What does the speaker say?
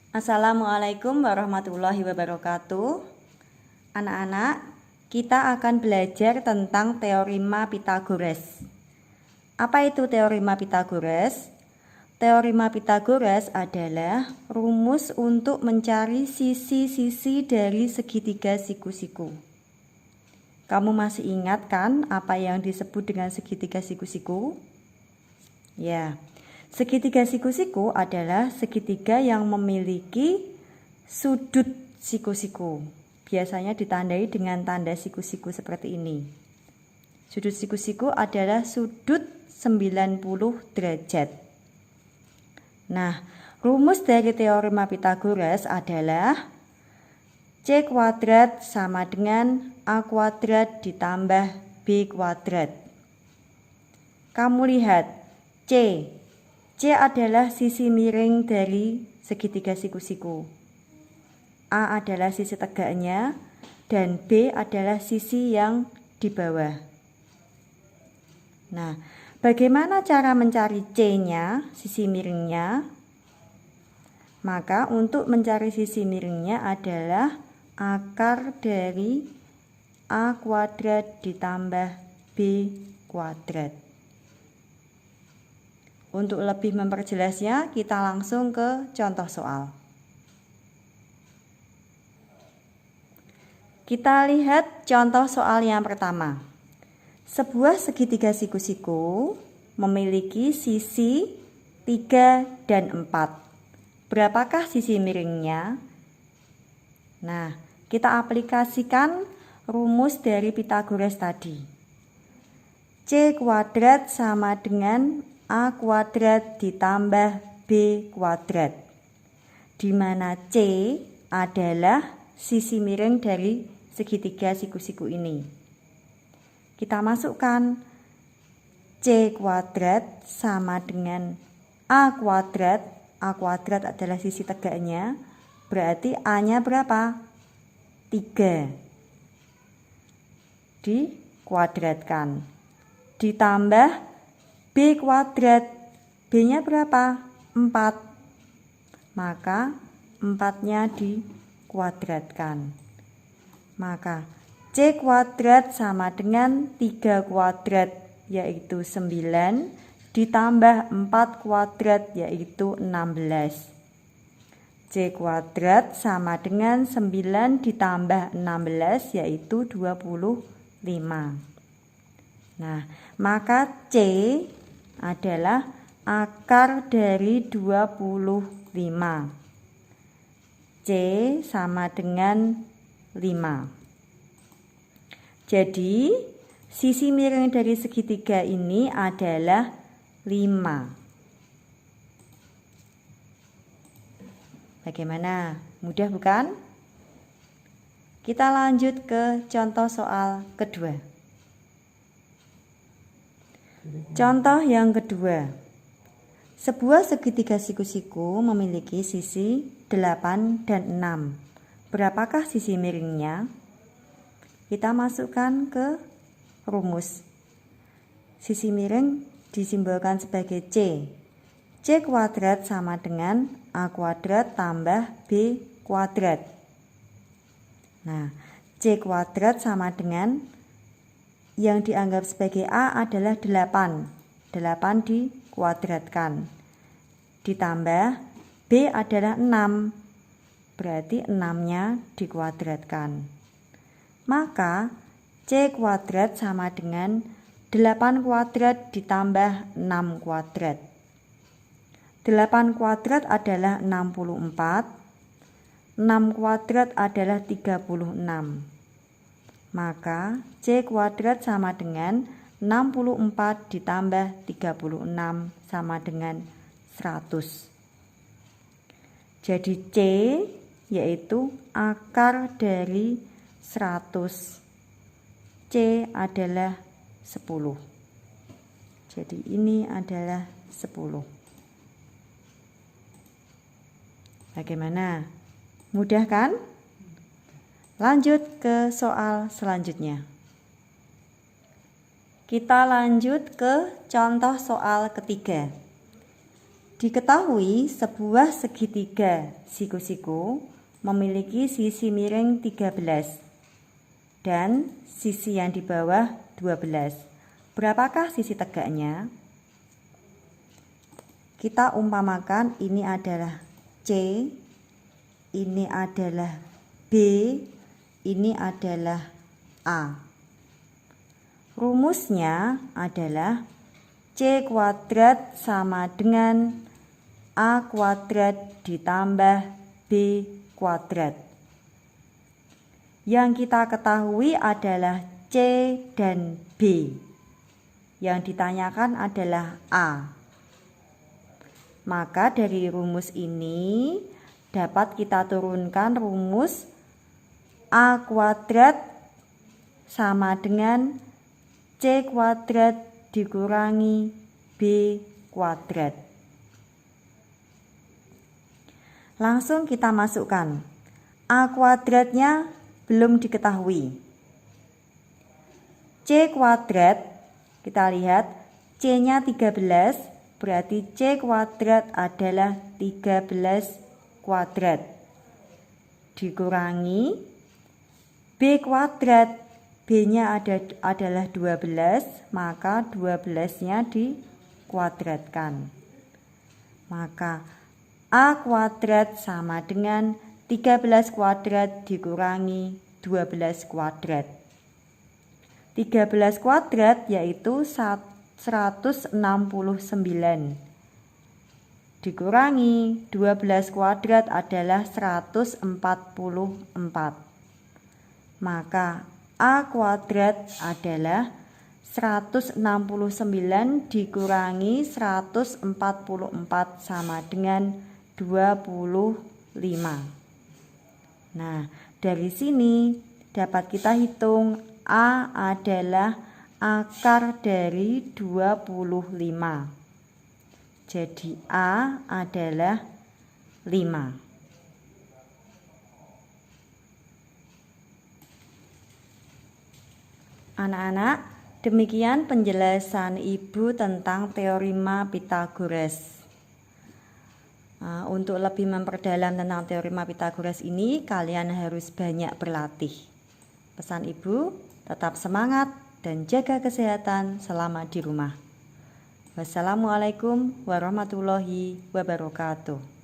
Assalamualaikum warahmatullahi wabarakatuh. Anak-anak, kita akan belajar tentang teorema Pythagoras. Apa itu teorema Pythagoras? Teorema Pythagoras adalah rumus untuk mencari sisi-sisi dari segitiga siku-siku. Kamu masih ingat kan apa yang disebut dengan segitiga siku-siku? Ya, segitiga siku-siku adalah segitiga yang memiliki sudut siku-siku. Biasanya ditandai dengan tanda siku-siku seperti ini. Sudut siku-siku adalah sudut 90 derajat. Nah, rumus dari teorema Pythagoras adalah C kuadrat sama dengan A kuadrat ditambah B kuadrat. Kamu lihat, C adalah sisi miring dari segitiga siku-siku. A adalah sisi tegaknya dan B adalah sisi yang di bawah. Nah, bagaimana cara mencari C-nya, sisi miringnya? Maka untuk mencari sisi miringnya adalah akar dari A kuadrat ditambah B kuadrat. Untuk lebih memperjelasnya, kita langsung ke contoh soal. Kita lihat contoh soal yang pertama. Sebuah segitiga siku-siku memiliki sisi 3 dan 4. Berapakah sisi miringnya? Nah, kita aplikasikan rumus dari Pythagoras tadi. C kuadrat sama dengan A kuadrat ditambah B kuadrat, di mana C adalah sisi miring dari segitiga siku-siku ini. Kita masukkan C kuadrat sama dengan A kuadrat. A kuadrat adalah sisi tegaknya, berarti A-nya berapa? 3. Dikuadratkan. Ditambah B kuadrat, B-nya berapa? 4. Maka 4-nya dikuadratkan. Maka C kuadrat sama dengan 3 kuadrat yaitu 9 ditambah 4 kuadrat yaitu 16. C kuadrat sama dengan 9 ditambah 16 yaitu 25. Nah, maka C adalah akar dari 25. C sama dengan 5. Jadi, sisi miring dari segitiga ini adalah 5. Bagaimana? Mudah bukan? Kita lanjut ke contoh soal kedua. Contoh yang kedua. Sebuah segitiga siku-siku memiliki sisi 8 dan 6. Berapakah sisi miringnya? Kita masukkan ke rumus. Sisi miring disimbolkan sebagai C. C kuadrat sama dengan A kuadrat tambah B kuadrat. Nah, C kuadrat sama dengan yang dianggap sebagai A adalah 8. 8 dikuadratkan. Ditambah B adalah 6. Berarti 6-nya dikuadratkan. Maka C kuadrat sama dengan 8 kuadrat ditambah 6 kuadrat. 8 kuadrat adalah 64. 6 kuadrat adalah 36. Maka C kuadrat sama dengan 64 ditambah 36 sama dengan 100. Jadi C yaitu akar dari 100. C adalah 10. Jadi ini adalah 10. Bagaimana? Mudah kan? Lanjut ke soal selanjutnya. Kita lanjut ke contoh soal ketiga. Diketahui sebuah segitiga siku-siku memiliki sisi miring 13 dan sisi yang di bawah 12. Berapakah sisi tegaknya? Kita umpamakan ini adalah C, ini adalah B, ini adalah A. Rumusnya adalah C kuadrat sama dengan A kuadrat ditambah B kuadrat. Yang kita ketahui adalah C dan B. Yang ditanyakan adalah A. Maka dari rumus ini dapat kita turunkan rumus A kuadrat sama dengan C kuadrat dikurangi B kuadrat. Langsung kita masukkan. A kuadratnya belum diketahui. C kuadrat, kita lihat C-nya 13, berarti C kuadrat adalah 13 kuadrat. Dikurangi B kuadrat, B-nya adalah 12, maka 12-nya dikuadratkan. Maka A kuadrat sama dengan 13 kuadrat dikurangi 12 kuadrat. 13 kuadrat yaitu 169. Dikurangi 12 kuadrat adalah 144. Maka A kuadrat adalah 169 dikurangi 144 sama dengan 25. Nah, dari sini dapat kita hitung A adalah akar dari 25. Jadi A adalah 5. Anak-anak, demikian penjelasan Ibu tentang teorema Pythagoras. Untuk lebih memperdalam tentang teorema Pythagoras ini, kalian harus banyak berlatih. Pesan Ibu, tetap semangat dan jaga kesehatan selama di rumah. Wassalamualaikum warahmatullahi wabarakatuh.